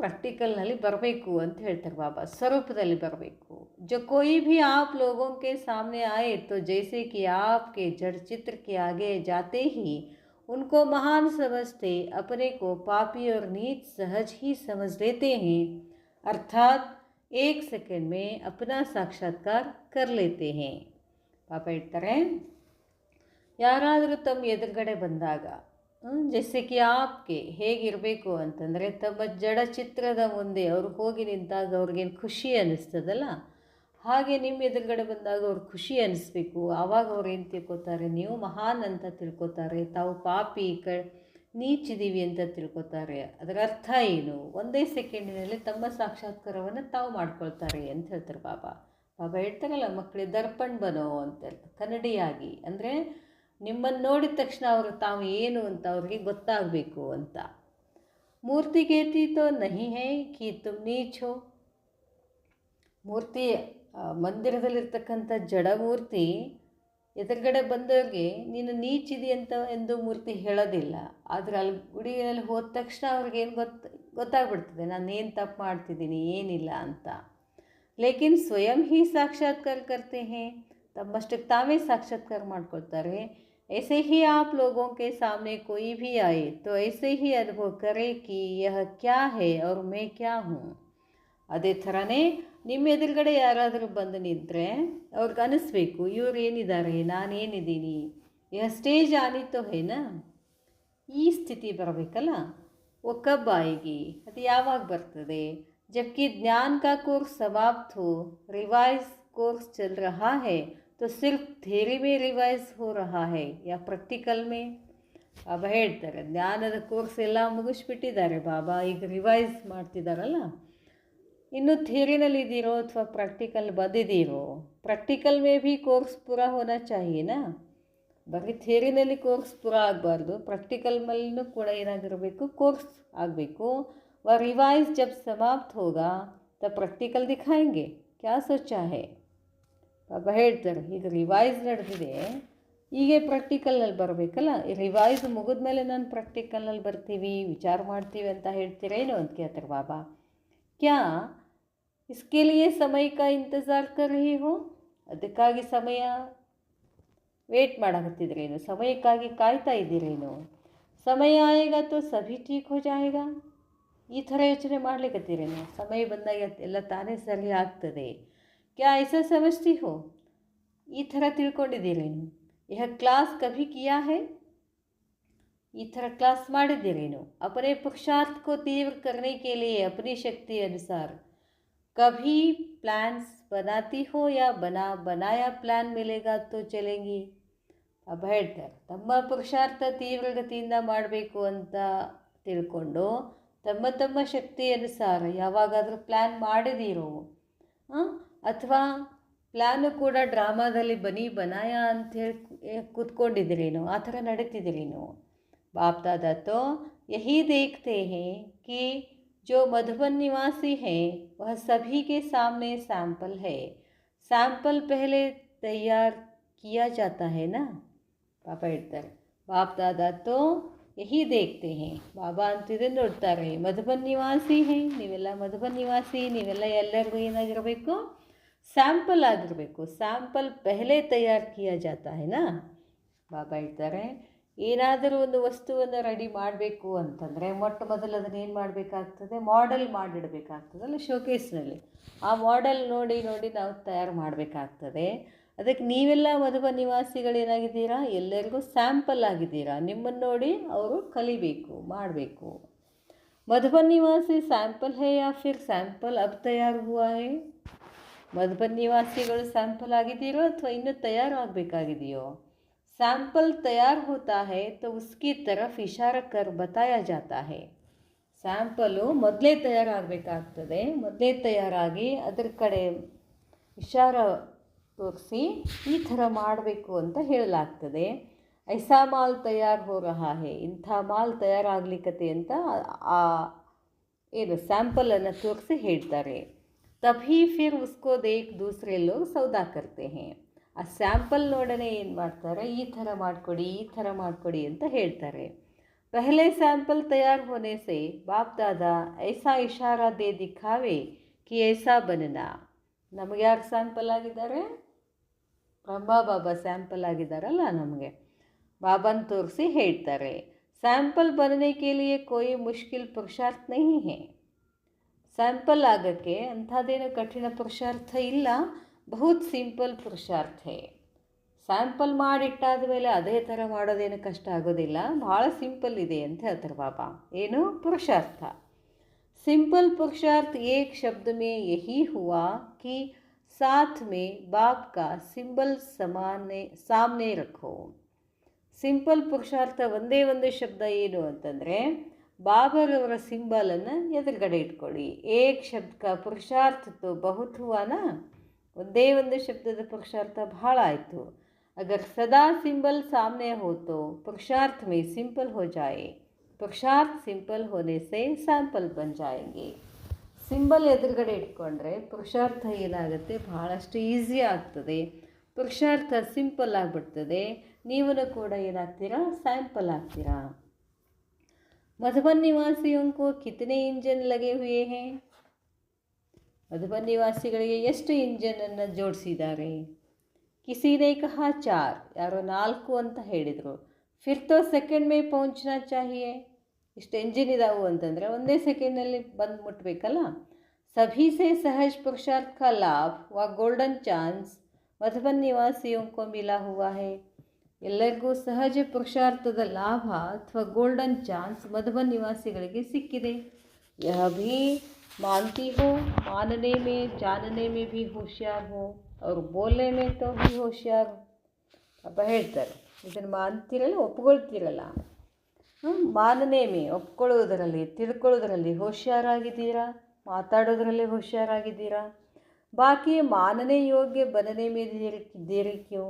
Speaker 1: ಪ್ರಾಕ್ಟಿಕಲ್ನಲ್ಲಿ ಬರಬೇಕು ಅಂತ ಹೇಳ್ತಾರೆ ಬಾಬಾ. ಸ್ವರೂಪದಲ್ಲಿ ಬರಬೇಕು. जो कोई भी आप लोगों के सामने आए तो जैसे कि आपके जड़ चित्र के आगे जाते ही उनको महान समझते अपने को पापी और नीच सहज ही समझ लेते हैं, अर्थात 1 सेकंड में अपना साक्षात्कार कर लेते हैं. ಪಾಪ ಹೇಳ್ತಾರೆ ಯಾರಾದರೂ ತಮ್ಮ ಎದುರುಗಡೆ ಬಂದಾಗ ಜೈಸೆ ಕಿ ಆಪ್ಗೆ ಹೇಗಿರಬೇಕು ಅಂತಂದರೆ, ತಮ್ಮ ಜಡ ಚಿತ್ರದ ಮುಂದೆ ಅವರು ಹೋಗಿ ನಿಂತಾಗ ಅವ್ರಿಗೇನು ಖುಷಿ ಅನ್ನಿಸ್ತದಲ್ಲ, ಹಾಗೆ ನಿಮ್ಮ ಎದುರುಗಡೆ ಬಂದಾಗ ಅವ್ರು ಖುಷಿ ಅನ್ನಿಸ್ಬೇಕು. ಆವಾಗ ಅವ್ರು ಏನು ತಿಳ್ಕೊತಾರೆ, ನೀವು ಮಹಾನ್ ಅಂತ ತಿಳ್ಕೊತಾರೆ, ತಾವು ಪಾಪಿ ನೀಚಿದ್ದೀವಿ ಅಂತ ತಿಳ್ಕೊತಾರೆ. ಅದರ ಅರ್ಥ ಏನು? 1 ಸೆಕೆಂಡಿನಲ್ಲಿ ತಮ್ಮ ಸಾಕ್ಷಾತ್ಕಾರವನ್ನು ತಾವು ಮಾಡ್ಕೊಳ್ತಾರೆ ಅಂತ ಹೇಳ್ತಾರೆ ಬಾಬಾ. ಬಾಬಾ ಹೇಳ್ತಾರಲ್ಲ, ಮಕ್ಕಳಿಗೆ ದರ್ಪಣ್ ಬನೋ ಅಂತ ಕನ್ನಡಿಯಾಗಿ, ಅಂದರೆ ನಿಮ್ಮನ್ನು ನೋಡಿದ ತಕ್ಷಣ ಅವರು ತಾವು ಏನು ಅಂತ ಅವ್ರಿಗೆ ಗೊತ್ತಾಗಬೇಕು ಅಂತ. ಮೂರ್ತಿ ಕೇತಿ ತೋ ನಹಿ ಹೈ ಕಿ ತುಮ್ ನೀಚ್ ಹೋ. ಮೂರ್ತಿ ಮಂದಿರದಲ್ಲಿರ್ತಕ್ಕಂಥ ಜಡಮೂರ್ತಿ ಎದುರುಗಡೆ ಬಂದವ್ರಿಗೆ ನೀನು ನೀಚಿದಿ ಅಂತ ಎಂದು ಮೂರ್ತಿ ಹೇಳೋದಿಲ್ಲ. ಆದರೆ ಅಲ್ಲಿ ಗುಡಿಯಲ್ಲಿ ಹೋದ ತಕ್ಷಣ ಅವ್ರಿಗೇನು ಗೊತ್ತಾಗ್ಬಿಡ್ತದೆ, ನಾನು ಏನು ತಪ್ಪು ಮಾಡ್ತಿದ್ದೀನಿ ಏನಿಲ್ಲ ಅಂತ. ಲೇಕಿನ್ ಸ್ವಯಂ ಹಿ ಸಾಕ್ಷಾತ್ಕಾರ ಕರ್ತೆ ಹೇ, ತಮ್ಮಷ್ಟಕ್ಕೆ ತಾವೇ ಸಾಕ್ಷಾತ್ಕಾರ ಮಾಡ್ಕೊಳ್ತಾರೆ. ऐसे ही आप लोगों के सामने कोई भी आए तो ऐसे ही अनुभव करे कि यह क्या है और मैं क्या हूँ. ಅದೇ ಥರನೇ ನಿಮ್ಮ ಎದುರುಗಡೆ ಯಾರಾದರೂ ಬಂದು ನಿಂತರೆ ಅವ್ರಿಗೆ ಅನ್ನಿಸ್ಬೇಕು, ಇವ್ರು ಏನಿದ್ದಾರೆ, ನಾನೇನಿದ್ದೀನಿ. ಯಹ ಸ್ಟೇಜ್ ಆನಿತೋ ಹೇನಾ, ಈ ಸ್ಥಿತಿ ಬರಬೇಕಲ್ಲ. वो कब आएगी, ಅದು ಯಾವಾಗ ಬರ್ತದೆ? जबकि ज्ञान का कोर्स समाप्त हो, रिवाइज कोर्स चल रहा है, तो सिर्फ ಥಿಯರಿ में रिवाइज हो रहा है या प्रैक्टिकल में. ಬಾಬಾ ಹೇಳ್ತಾರೆ ಜ್ಞಾನದ ಕೋರ್ಸ್ ಎಲ್ಲ ಮುಗಿಸ್ಬಿಟ್ಟಿದ್ದಾರೆ ಬಾಬಾ, ಈಗ ರಿವೈಸ್ ಮಾಡ್ತಿದ್ದಾರಲ್ಲ. ಇನ್ನು ಥಿಯರಿನಲ್ಲಿದ್ದೀರೋ ಅಥವಾ ಪ್ರಾಕ್ಟಿಕಲ್ ಬಂದಿದ್ದೀರೋ? ಪ್ರಾಕ್ಟಿಕಲ್ ಮೇ ಭೀ ಕೋರ್ಸ್ ಪೂರಾ ಹೋನಾ ಚಾಹಿಯೇನಾ. ಬರೀ ಥಿಯರಿನಲ್ಲಿ ಕೋರ್ಸ್ ಪೂರಾ ಆಗಬಾರ್ದು, ಪ್ರಾಕ್ಟಿಕಲ್ ಮೇಲೂ ಕೂಡ ಏನಾಗಿರಬೇಕು, ಕೋರ್ಸ್ ಆಗಬೇಕು. ವ ರಿವಾइज जब समाप्त होगा तब प्रैक्टिकल दिखाएंगे क्या सोचा है. ಬಾಬಾ ಹೇಳ್ತಾರೆ ಈಗ ರಿವೈಸ್ ನಡೆದಿದೆ, ಹೀಗೆ ಪ್ರಾಕ್ಟಿಕಲ್ನಲ್ಲಿ ಬರಬೇಕಲ್ಲ. ರಿವೈಸ್ ಮುಗಿದ ಮೇಲೆ ನಾನು ಪ್ರಾಕ್ಟಿಕಲ್ನಲ್ಲಿ ಬರ್ತೀವಿ, ವಿಚಾರ ಮಾಡ್ತೀವಿ ಅಂತ ಹೇಳ್ತೀರೇನು ಅಂತ ಕೇಳ್ತಾರೆ ಬಾಬಾ. ಕ್ಯಾ इसके लिए समय का इंतज़ार कर रही हो? ಅದಕ್ಕಾಗಿ ಸಮಯ ವೇಟ್ ಮಾಡಕತ್ತಿದ್ರೇನು, ಸಮಯಕ್ಕಾಗಿ ಕಾಯ್ತಾ ಇದ್ದೀರೇನು? ಸಮಯ ಆಯೇಗಾ ತೋ ಸಭಿ ಠೀಕ್ ಹೋ ಜಾಯೇಗಾ. ಈ ಥರ ಯೋಚನೆ ಮಾಡಲಿಕ್ಕತ್ತೀರೇನು? ಸಮಯ ಬಂದಾಗ ಎಲ್ಲ ತಾನೇ ಸರಿ ಆಗ್ತದೆ. ಕ್ಯಾ ಐಸಾ ಸಮಜ್ತಿ ಹೋ? ಈ ಥರ ತಿಳ್ಕೊಂಡಿದ್ದೀರೇನು? ಯಹ ಕ್ಲಾಸ್ ಕಭಿ ಕಿಯಾ ಹೈ? ಈ ಥರ ಕ್ಲಾಸ್ ಮಾಡಿದ್ದೀರೇನು? अपने पुरुषार्थ को तीव्र करने के लिए अपनी शक्ति अनुसार कभी प्लान्स बनाती हो या बनाया प्लान मिलेगा तो चलेंगी. अब ಹೇಳ್ತಾರೆ, ತಮ್ಮ ಪುರುಷಾರ್ಥ ತೀವ್ರಗತಿಯಿಂದ ಮಾಡಬೇಕು ಅಂತ ತಿಳ್ಕೊಂಡು ತಮ್ಮ ಶಕ್ತಿ ಅನುಸಾರ ಯಾವಾಗಾದರೂ ಪ್ಲ್ಯಾನ್ ಮಾಡಿದಿರೋ, ಅಥವಾ ಪ್ಲ್ಯಾನು ಕೂಡ ಡ್ರಾಮಾದಲ್ಲಿ ಬನಾಯ ಅಂಥೇಳಿ ಕೂತ್ಕೊಂಡಿದ್ದೀರೇನು, ಆ ಥರ ನಡೀತಿದ್ದೀರೇನು? बाप दादा तो यही देखते हैं कि जो मधुबन निवासी हैं वह सभी के सामने सैंपल है. सैंपल पहले तैयार किया जाता है ना. पापा ಹೇಳ್ತಾರೆ, बाप दादा तो यही देखते हैं. ಬಾಬಾ ಅಂತಿದೆ ನೋಡ್ತಾರೆ, ಮಧುಬನ್ ನಿವಾಸಿ ಹೇ, ನೀವೆಲ್ಲ ಮಧುಬನ್ ನಿವಾಸಿ, ನೀವೆಲ್ಲ ಎಲ್ಲರಿಗೂ ಏನಾಗಿರಬೇಕು, ಸ್ಯಾಂಪಲ್ ಆಗಿರಬೇಕು. ಸ್ಯಾಂಪಲ್ ಪೆಹಲೆ ತಯಾರು ಕಿಯಾ ಜಾತಾ ಹೈ ನಾ. ಬಾಬಾ ಹೇಳ್ತಾರೆ, ಏನಾದರೂ ಒಂದು ವಸ್ತುವನ್ನು ರೆಡಿ ಮಾಡಬೇಕು ಅಂತಂದರೆ ಮೊಟ್ಟ ಮೊದಲು ಅದನ್ನು ಏನು ಮಾಡಬೇಕಾಗ್ತದೆ, ಮಾಡೆಲ್ ಮಾಡಿಡಬೇಕಾಗ್ತದಲ್ಲ ಶೋಕೇಸ್ನಲ್ಲಿ. ಆ ಮಾಡೆಲ್ ನೋಡಿ ನಾವು ತಯಾರು ಮಾಡಬೇಕಾಗ್ತದೆ. ಅದಕ್ಕೆ ನೀವೆಲ್ಲ ಮಧುಬನ್ ನಿವಾಸಿಗಳೇನಾಗಿದ್ದೀರಾ, ಎಲ್ಲರಿಗೂ ಸ್ಯಾಂಪಲ್ ಆಗಿದ್ದೀರಾ. ನಿಮ್ಮನ್ನು ನೋಡಿ ಅವರು ಕಲಿಬೇಕು, ಮಾಡಬೇಕು. ಮಧುಬನ್ ನಿವಾಸಿ ಸ್ಯಾಂಪಲ್ ಹೇ ಯಾ ಫಿರ್ ಸ್ಯಾಂಪಲ್ ಅಬ್ ತಯಾರು ಹುವಾ ಹೇ? ಮಧುಬನ್ ನಿವಾಸಿಗಳು ಸ್ಯಾಂಪಲ್ ಆಗಿದ್ದೀರೋ ಅಥವಾ ಇನ್ನೂ ತಯಾರಾಗಬೇಕಾಗಿದೆಯೋ? सैंपल तैयार होता है तो उसकी तरफ इशारा कर बताया जाता है. ಸ್ಯಾಂಪಲು ಮೊದಲೇ ತಯಾರಾಗಬೇಕಾಗ್ತದೆ. ಮೊದಲೇ ತಯಾರಾಗಿ ಅದರ ಕಡೆ ಇಶಾರ ತೋರಿಸಿ ಈ ಥರ ಮಾಡಬೇಕು ಅಂತ ಹೇಳಲಾಗ್ತದೆ. ಐಸಾ ಮಾಲ್ ತಯಾರು ಹೋ ರಹಾ ಹೇ, ಇಂಥ ಮಾಲ್ ತಯಾರಾಗಲಿಕ್ಕತೆ ಅಂತ ಏನು ಸ್ಯಾಂಪಲನ್ನು ತೋರಿಸಿ ಹೇಳ್ತಾರೆ. ತಭಿ ಫಿರ್ ಉಸ್ಕೋ ದೇಖ್ ದೂಸರೆ ಲೋಗ್ ಸೌದಾ ಕರ್ತೆ ಹೇ. ಆ ಸ್ಯಾಂಪಲ್ ನೋಡನೆ ಏನು ಮಾಡ್ತಾರೆ, ಈ ಥರ ಮಾಡಿಕೊಡಿ ಅಂತ ಹೇಳ್ತಾರೆ. ಪಹಲೆ ಸ್ಯಾಂಪಲ್ ತಯಾರು ಹೋನೆ ಸೆ ಬಾಪ್ ದಾದಾ ಐಸಾ ಇಶಾರಾ ದೇ ದಿಖಾವೆ ಕಿ ಐಸಾ ಬನನಾ. ನಮಗೆ ಯಾರು ಸ್ಯಾಂಪಲ್ ಆಗಿದ್ದಾರೆ? ಬ್ರಹ್ಮ ಬಾಬಾ ಸ್ಯಾಂಪಲ್ ಆಗಿದ್ದಾರಲ್ಲ ನಮಗೆ. ಬಾಬಾನ ತೋರಿಸಿ ಹೇಳ್ತಾರೆ, ಸ್ಯಾಂಪಲ್ ಬನನೆ ಕೆ ಲಿಯೆ ಕೋಯಿ ಮುಷ್ಕಿಲ್ ಪುರುಷಾರ್ಥ ನಹೀ ಹೇ. ಸ್ಯಾಂಪಲ್ ಆಗೋಕ್ಕೆ ಅಂಥದ್ದೇನು ಕಠಿಣ ಪುರುಷಾರ್ಥ ಇಲ್ಲ, ಬಹುತ್ ಸಿಂಪಲ್ ಪುರುಷಾರ್ಥ ಹೇ. ಸ್ಯಾಂಪಲ್ ಮಾಡಿಟ್ಟಾದ ಮೇಲೆ ಅದೇ ಥರ ಮಾಡೋದೇನು ಕಷ್ಟ ಆಗೋದಿಲ್ಲ, ಭಾಳ ಸಿಂಪಲ್ ಇದೆ ಅಂತ ಹೇಳ್ತಾರೆ ಬಾಬಾ. ಏನು ಪುರುಷಾರ್ಥ? ಸಿಂಪಲ್ ಪುರುಷಾರ್ಥ ಏಕ್ ಶಬ್ದ ಮೇ ಯಹಿ ಹುವಾ ಕಿ ಸಾಥ್ ಮೇ ಬಾಪ್ ಕಾ ಸಿಂಬಲ್ ಸಾಮ್ನೆ ರಖೋ. ಸಿಂಪಲ್ ಪುರುಷಾರ್ಥ ಒಂದೇ ಒಂದು ಶಬ್ದ ಏನು ಅಂತಂದರೆ, ಬಾಬರವರ ಸಿಂಬಲನ್ನು ಎದುರುಗಡೆ ಇಟ್ಕೊಳ್ಳಿ. ಏಕ್ ಶಬ್ದ ಕಾ ಪುರುಷಾರ್ಥ ತೋ ಬಹುತ್ ಹುವಾನಾ. ಒಂದೇ ಒಂದು ಶಬ್ದದ ಪುರುಷಾರ್ಥ ಬಹಳ ಆಯಿತು. ಅಗರ್ ಸದಾ ಸಿಂಬಲ್ ಸಾಮ್ನೆ ಹೋ ತೋ ಪುರುಷಾರ್ಥ ಮೇ ಸಿಂಪಲ್ ಹೋ ಜಾಯೆ. ಪುರುಷಾರ್ಥ ಸಿಂಪಲ್ ಹೋನೆ ಸೆ ಸ್ಯಾಂಪಲ್ ಬನ್ ಜಾಯೆಂಗೆ. ಸಿಂಬಲ್ ಎದುರುಗಡೆ ಇಟ್ಕೊಂಡ್ರೆ ಪುರುಷಾರ್ಥ ಏನಾಗುತ್ತೆ, ಬಹಳಷ್ಟು ಈಸಿ ಆಗ್ತದೆ. ಪುರುಷಾರ್ಥ ಸಿಂಪಲ್ ಆಗಿಬಿಡ್ತದೆ. ನೀವು ಕೂಡ ಏನಾಗ್ತೀರಾ, ಸ್ಯಾಂಪಲ್ ಆಗ್ತೀರಾ. ಮಧುಬನ್ ನಿವಾಸಿಯೋं को कितने इंजन लगे हुए हैं? ಮಧುಬನ್ ನಿವಾಸಿಗಳಿಗೆ ಎಷ್ಟು ಇಂಜನನ್ನು ಜೋಡಿಸಿದ್ದಾರೆ? ಕಿಸಿನೇ ಕಹಾ 4, ಯಾರೋ 4 ಅಂತ ಹೇಳಿದರು. ಫಿರ್ ತೋ ಸೆಕೆಂಡ್ ಮೇ ಪਹੁಂಚನಾ ಚಾಹಿಯೇ. ಇಷ್ಟು ಎಂಜಿನ್ ಇದಾವು ಅಂತಂದರೆ ಒಂದೇ ಸೆಕೆಂಡ್ನಲ್ಲಿ ಬಂದು ಮುಟ್ಟಬೇಕಲ್ಲ. ಸಭಿ ಸೆ ಸಹಜ್ ಪುರುಷಾರ್ಥ ಕಾ ಲಾಭ್ ವ ಗೋಲ್ಡನ್ ಚಾನ್ಸ್ ಮಧುಬನ್ ನಿವಾಸಿಯೋं को मिला हुआ है. ಎಲ್ಲರಿಗೂ ಸಹಜ ಪುರುಷಾರ್ಥದ ಲಾಭ ಅಥವಾ ಗೋಲ್ಡನ್ ಚಾನ್ಸ್ ಮಧುಬನ್ ನಿವಾಸಿಗಳಿಗೆ ಸಿಕ್ಕಿದೆ. ಯಹ ಭೀ मानती हो, मानने में जानने में भी होशियार हो और बोलने में तो भी होशियार. ಅಪ್ಪ ಹೇಳ್ತಾರೆ, ಇದನ್ನು ಮಾನ್ತಿರಲ್ಲ, ಒಪ್ಕೊಳ್ತಿರಲ್ಲ. ಮಾನನೆ ಮೇ ಒಪ್ಕೊಳ್ಳೋದರಲ್ಲಿ, ತಿಳ್ಕೊಳ್ಳೋದ್ರಲ್ಲಿ ಹೋಶಿಯಾರಾಗಿದ್ದೀರಾ, ಮಾತಾಡೋದ್ರಲ್ಲಿ ಹೋಶಿಯಾರಾಗಿದ್ದೀರಾ. ಬಾಕಿ ಮಾನನೆ ಯೋಗ್ಯ ಬನನೆ ಮೇ ದೇರಿ ಕ್ಯೋ.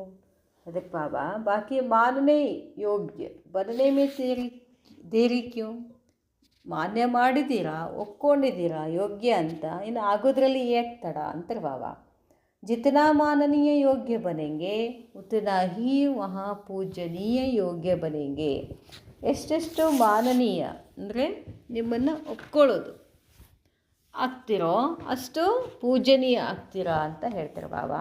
Speaker 1: ಅದಕ್ಕೆ ಬಾಬಾ ಬಾಕಿ ಮಾನನೆ ಯೋಗ್ಯ ಬನನೆ ಮೇ ದೇರಿ ಕ್ಯೋ. ಮಾನ್ಯ ಮಾಡಿದ್ದೀರಾ, ಒಪ್ಕೊಂಡಿದ್ದೀರಾ ಯೋಗ್ಯ ಅಂತ, ಇನ್ನು ಆಗೋದ್ರಲ್ಲಿ ಏಕೆ ತಡ ಅಂತಾರೆ ಬಾಬಾ. जितना माननीय योग्य बनेंगे उतना ही वहाँ पूजनीय योग्य बनेंगे. ಎಷ್ಟೆಷ್ಟು ಮಾನನೀಯ ಅಂದರೆ ನಿಮ್ಮನ್ನು ಒಪ್ಕೊಳ್ಳೋದು ಆಗ್ತಿರೋ ಅಷ್ಟು ಪೂಜನೀಯ ಆಗ್ತೀರಾ ಅಂತ ಹೇಳ್ತಾರೆ ಬಾಬಾ.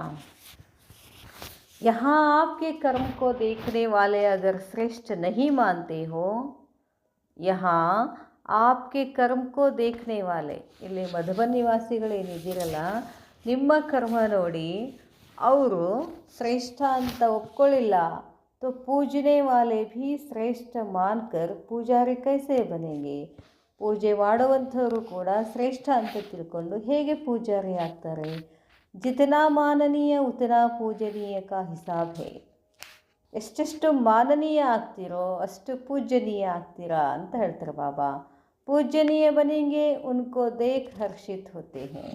Speaker 1: यहाँ आपके कर्म को देखने वाले अगर श्रेष्ठ नहीं मानते हो, यहाँ आपके कर्म को देखने वाले, ಇಲ್ಲಿ ಮಧುಬನ್ ನಿವಾಸಿಗಳೇನಿದ್ದೀರಲ್ಲ, ನಿಮ್ಮ ಕರ್ಮ ನೋಡಿ ಅವರು ಶ್ರೇಷ್ಠ ಅಂತ ಒಪ್ಕೊಳ್ಳಿಲ್ಲ, तो पूजने वाले भी श्रेष्ठ मानकर पूजारी कैसे बनेंगे, ಪೂಜೆ ಮಾಡುವಂಥವರು ಕೂಡ ಶ್ರೇಷ್ಠ ಅಂತ ತಿಳ್ಕೊಂಡು ಹೇಗೆ ಪೂಜಾರಿ ಆಗ್ತಾರೆ. ಜಿತನಾ ಮಾನನೀಯ ಉತನಾ ಪೂಜನೀಯ ಕಾ ಹಿಸಾಬ್ ಹೇ. ಎಷ್ಟೆಷ್ಟು ಮಾನನೀಯ ಆಗ್ತಿರೋ ಅಷ್ಟು ಪೂಜನೀಯ ಆಗ್ತೀರಾ ಅಂತ ಹೇಳ್ತಾರೆ ಬಾಬಾ. ಪೂಜನೀಯ ಬನೆಂಗೆ ಉನ್ಕೋ ದೇಖ್ ಹರ್ಷಿತ್ ಹೋತೆ ಹೇ.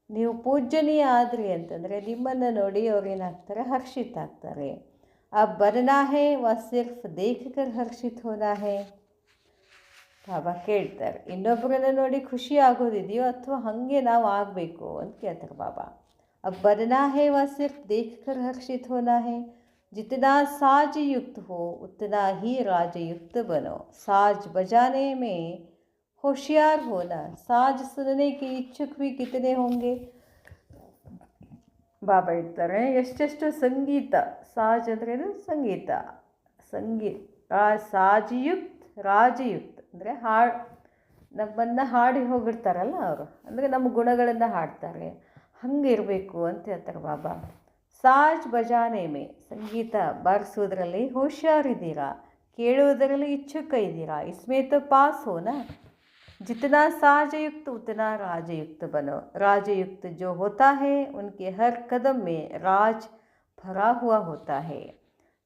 Speaker 1: ನೀವು ಪೂಜನೀಯ ಆದ್ರಿ ಅಂತಂದರೆ ನಿಮ್ಮನ್ನು ನೋಡಿ ಅವ್ರೇನಾಗ್ತಾರೆ, ಹರ್ಷಿತ್ ಆಗ್ತಾರೆ. अब बनना है व सिर्फ देख कर हर्षित होना है. ಬಾಬಾ ಕೇಳ್ತಾರೆ, ಇನ್ನೊಬ್ಬರನ್ನ ನೋಡಿ ಖುಷಿ ಆಗೋದಿದೆಯೋ ಅಥವಾ ಹಾಗೆ ನಾವು ಆಗಬೇಕು ಅಂತ ಕೇಳ್ತಾರೆ ಬಾಬಾ. अब बनना है व सिर्फ देख कर हर्षित होना है. जितना साज युक्त हो उतना ही राजयुक्त बनो. साज बजाने में होशियार होना. साज सुनने के इच्छुक भी कितने होंगे. ಬಾಬಾ ಹೇಳ್ತಾರೆ, ಎಷ್ಟೆಷ್ಟು ಸಂಗೀತ, ಸಾಜ್ ಅಂದ್ರೇನು ಸಂಗೀತ, ಸಾಜಯುಕ್ತ್ ರಾಜಯುಕ್ತ್ ಅಂದರೆ ನಮ್ಮನ್ನು ಹಾಡಿ ಹೋಗಿರ್ತಾರಲ್ಲ ಅವರು, ಅಂದರೆ ನಮ್ಮ ಗುಣಗಳನ್ನು ಹಾಡ್ತಾರೆ, ಹಂಗೆ ಇರಬೇಕು ಅಂತ ಹೇಳ್ತಾರೆ ಬಾಬಾ. ಸಾಜ್ ಬಜಾನೆ ಮೇ, ಸಂಗೀತ ಬಾರಿಸೋದ್ರಲ್ಲಿ ಹುಷಾರಿದ್ದೀರಾ, ಕೇಳುವುದರಲ್ಲಿ ಇಚ್ಛುಕ ಇದ್ದೀರಾ. ಇಸ್ಮೇ ತೋ ಪಾಸ್ ಹೋನಾ. जितना साजयुक्त उतना राजयुक्त बनो. राजयुक्त जो होता है उनके हर कदम में राज भरा हुआ होता है.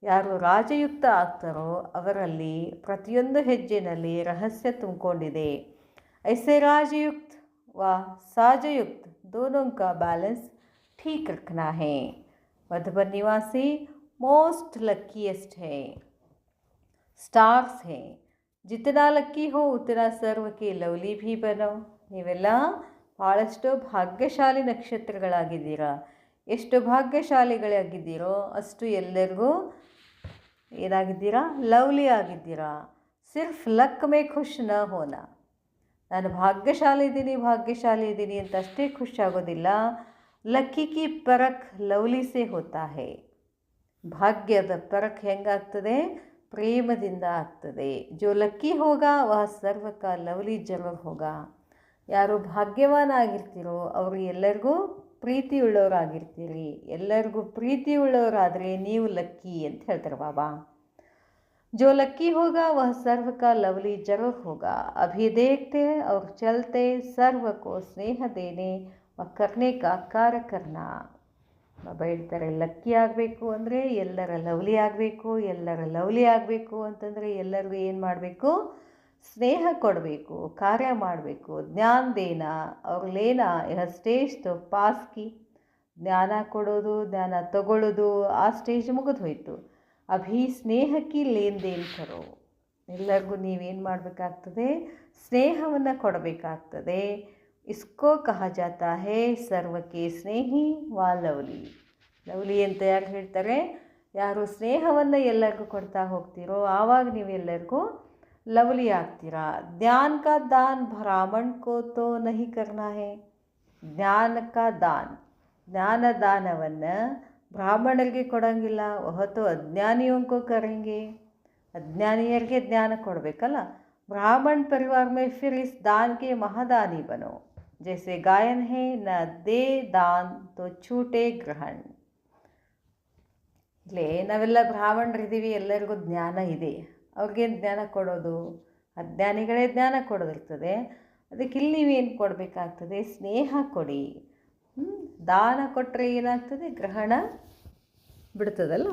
Speaker 1: ಯಾರು ರಾಜಯುಕ್ತ ಆಗ್ತಾರೋ ಅವರಲ್ಲಿ ಪ್ರತಿಯೊಂದು ಹೆಜ್ಜೆನಲ್ಲಿ ರಹಸ್ಯ ತುಂಬಿಕೊಂಡಿದೆ. ऐसे राजयुक्त व साजयुक्त दोनों का बैलेंस ठीक रखना है. मधुबन निवासी मोस्ट लकीएस्ट है, स्टार्स है. ಜಿತನಾ ಲಕ್ಕಿ ಹೋ ಉತನಾ ಸರ್ವಕ್ಕೆ ಲವ್ಲಿ ಭೀ ಬನೋ. ನೀವೆಲ್ಲ ಭಾಳಷ್ಟು ಭಾಗ್ಯಶಾಲಿ ನಕ್ಷತ್ರಗಳಾಗಿದ್ದೀರಾ. ಎಷ್ಟು ಭಾಗ್ಯಶಾಲಿಗಳಾಗಿದ್ದೀರೋ ಅಷ್ಟು ಎಲ್ಲರಿಗೂ ಏನಾಗಿದ್ದೀರಾ, ಲವ್ಲಿ ಆಗಿದ್ದೀರಾ. ಸಿರ್ಫ್ ಲಕ್ ಮೇ ಖುಷ್ ನ ಹೋನ. ನಾನು ಭಾಗ್ಯಶಾಲಿ ಇದ್ದೀನಿ ಅಂತ ಅಷ್ಟೇ ಖುಷಿಯಾಗೋದಿಲ್ಲ. ಲಕ್ಕಿ ಕಿ ಪರಖ್ ಲವ್ಲಿ ಸೇ ಹೋತಾ ಹೇ. ಭಾಗ್ಯದ ಪರಖ್ ಹೆಂಗಾಗ್ತದೆ, ಪ್ರೇಮದಿಂದ ಆಗ್ತದೆ. ಜೋ ಲಕ್ಕಿ ಹೋಗ ವಹ ಸರ್ವಕ ಲವ್ಲಿ ಜರೂರ್ ಹೋಗ. ಯಾರು ಭಾಗ್ಯವಾನ ಆಗಿರ್ತೀರೋ ಅವರು ಎಲ್ಲರಿಗೂ ಪ್ರೀತಿಯುಳ್ಳವರಾಗಿರ್ತೀರಿ. ಎಲ್ಲರಿಗೂ ಪ್ರೀತಿಯುಳ್ಳವರಾದರೆ ನೀವು ಲಕ್ಕಿ ಅಂತ ಹೇಳ್ತಾರೆ ಬಾಬಾ. ಜೋ ಲಕ್ಕಿ ಹೋಗ ವಹ ಸರ್ವಕ ಲವ್ಲಿ ಜರೂರ್ ಹೋಗ. ಅಭಿ ದೇಖ್ತೆ ಅವ್ರ ಚಲ್ತೆ ಸರ್ವಕೋ ಸ್ನೇಹ ದೇನೆ ವ ಕರ್ನೆ ಕಾ ಕಾರ್ಯ ಕರ್ನಾ. ಬಾಬಾ ಹೇಳ್ತಾರೆ, ಲಕ್ಕಿ ಆಗಬೇಕು ಅಂದರೆ ಎಲ್ಲರ ಲವ್ಲಿ ಆಗಬೇಕು. ಎಲ್ಲರ ಲವ್ಲಿ ಆಗಬೇಕು ಅಂತಂದರೆ ಎಲ್ಲರಿಗೂ ಏನು ಮಾಡಬೇಕು, ಸ್ನೇಹ ಕೊಡಬೇಕು, ಕಾರ್ಯ ಮಾಡಬೇಕು. ಜ್ಞಾನ ದೇನ ಅವ್ರ ಲೇನ ಯಹ ಸ್ಟೇಜ್ ತೋ ಪಾಸ್ ಕಿ. ಜ್ಞಾನ ಕೊಡೋದು, ಜ್ಞಾನ ತಗೊಳ್ಳೋದು ಆ ಸ್ಟೇಜ್ ಮುಗಿದು ಹೋಯಿತು. ಅಭಿ ಸ್ನೇಹಕ್ಕೆ ಲೇನ್ ದೇನ್ ಕರೋ. ಎಲ್ಲರಿಗೂ ನೀವೇನು ಮಾಡಬೇಕಾಗ್ತದೆ, ಸ್ನೇಹವನ್ನು ಕೊಡಬೇಕಾಗ್ತದೆ. इसको कहा जाता है सर्व के स्नेही ವ ಲವ್ಲಿ. ಲವ್ಲಿ ಅಂತ ಯಾರು ಹೇಳ್ತಾರೆ, ಯಾರು ಸ್ನೇಹವನ್ನು ಎಲ್ಲರಿಗೂ ಕೊಡ್ತಾ ಹೋಗ್ತೀರೋ ಆವಾಗ ನೀವೆಲ್ಲರಿಗೂ ಲವ್ಲಿ ಆಗ್ತೀರಾ. ಜ್ಞಾನ ಕಾ ದಾನ್ ಬ್ರಾಹ್ಮಣ್ ಕೋ ತೋ ನಹಿ ಕರ್ನಾ ಹೇ. ಜ್ಞಾನ ಕಾ ದಾನ್, ಜ್ಞಾನ ದಾನವನ್ನು ಬ್ರಾಹ್ಮಣರಿಗೆ ಕೊಡೋಂಗಿಲ್ಲ. ವಹತೋ ಅಜ್ಞಾನಿಯೋಂಕೋ ಕರೆಂಗೆ. ಅಜ್ಞಾನಿಯರಿಗೆ ಜ್ಞಾನ ಕೊಡಬೇಕಲ್ಲ. ब्राह्मण परिवार में फिर इस दान के महादानी बनो. जैसे गायन है न दे दान तो छूटे ग्रहण. ಇಲ್ಲೇ ನಾವೆಲ್ಲ ಬ್ರಾಹ್ಮಣರಿದ್ದೀವಿ, ಎಲ್ಲರಿಗೂ ಜ್ಞಾನ ಇದೆ. ಅವ್ರಿಗೇನು ಜ್ಞಾನ ಕೊಡೋದು, ಅಜ್ಞಾನಿಗಳೇ ಜ್ಞಾನ ಕೊಡೋದಿರ್ತದೆ. ಅದಕ್ಕೆ ಇಲ್ಲಿ ನೀವೇನು ಕೊಡಬೇಕಾಗ್ತದೆ, ಸ್ನೇಹ ಕೊಡಿ. ದಾನ ಕೊಟ್ಟರೆ ಏನಾಗ್ತದೆ, ಗ್ರಹಣ ಬಿಡ್ತದಲ್ಲ.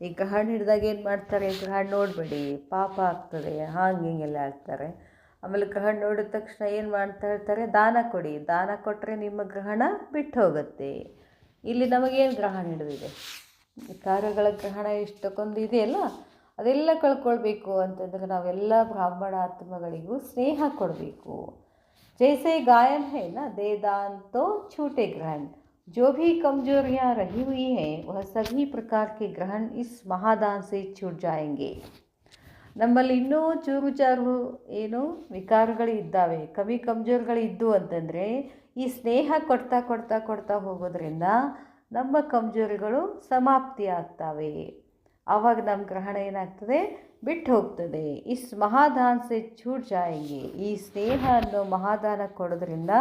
Speaker 1: ಈ ಗ್ರಹಣ ಹಿಡಿದಾಗ ಏನು ಮಾಡ್ತಾರೆ, ಗ್ರಹಣ ನೋಡಬೇಡಿ ಪಾಪ ಆಗ್ತದೆ, ಹಾಗೆ ಹಿಂಗೆಲ್ಲ ಹೇಳ್ತಾರೆ. ಆಮೇಲೆ ಗ್ರಹಣ ನೋಡಿದ ತಕ್ಷಣ ಏನು ಮಾಡ್ತಾ ಇರ್ತಾರೆ, ದಾನ ಕೊಡಿ. ದಾನ ಕೊಟ್ಟರೆ ನಿಮ್ಮ ಗ್ರಹಣ ಬಿಟ್ಟು ಹೋಗುತ್ತೆ. ಇಲ್ಲಿ ನಮಗೇನು ಗ್ರಹಣ ಹಿಡಿದಿದೆ, ಕಾರ್ಯಗಳ ಗ್ರಹಣ ಇಷ್ಟಕ್ಕೊಂದು ಇದೆಯಲ್ಲ, ಅದೆಲ್ಲ ಕಳ್ಕೊಳ್ಬೇಕು ಅಂತಂದರೆ ನಾವೆಲ್ಲ ಬ್ರಾಹ್ಮಣ ಆತ್ಮಗಳಿಗೂ ಸ್ನೇಹ ಕೊಡಬೇಕು. ಜೈಸೆ ಗಾಯನ್ ಹೇ ನ ದೇ ದಾನ್ ತೋ ಛೂಟೆ ಗ್ರಹಣ जो भी कमजोरियां रही हुई है वह सभी प्रकार के ग्रहण इस महादान से छूट जाएंगे. ನಮ್ಮಲ್ಲಿ ಇನ್ನೂ ಚೂರು ಚಾರು ಏನು ವಿಕಾರಗಳು ಇದ್ದಾವೆ, ಕವಿ ಕಮ್ಜೋರ್ಗಳಿದ್ದು ಅಂತಂದರೆ ಈ ಸ್ನೇಹ ಕೊಡ್ತಾ ಕೊಡ್ತಾ ಕೊಡ್ತಾ ಹೋಗೋದ್ರಿಂದ ನಮ್ಮ ಕಮ್ಜೋರಿಗಳು ಸಮಾಪ್ತಿ ಆಗ್ತವೆ. ಆವಾಗ ನಮ್ಮ ಗ್ರಹಣ ಏನಾಗ್ತದೆ, ಬಿಟ್ಟು ಹೋಗ್ತದೆ. ಇಸ್ ಮಹಾದಾನ್ ಸೆ ಛೂಟ್ ಜಾಯಂಗೆ. ಈ ಸ್ನೇಹ ಅನ್ನೋ ಮಹಾದಾನ ಕೊಡೋದ್ರಿಂದ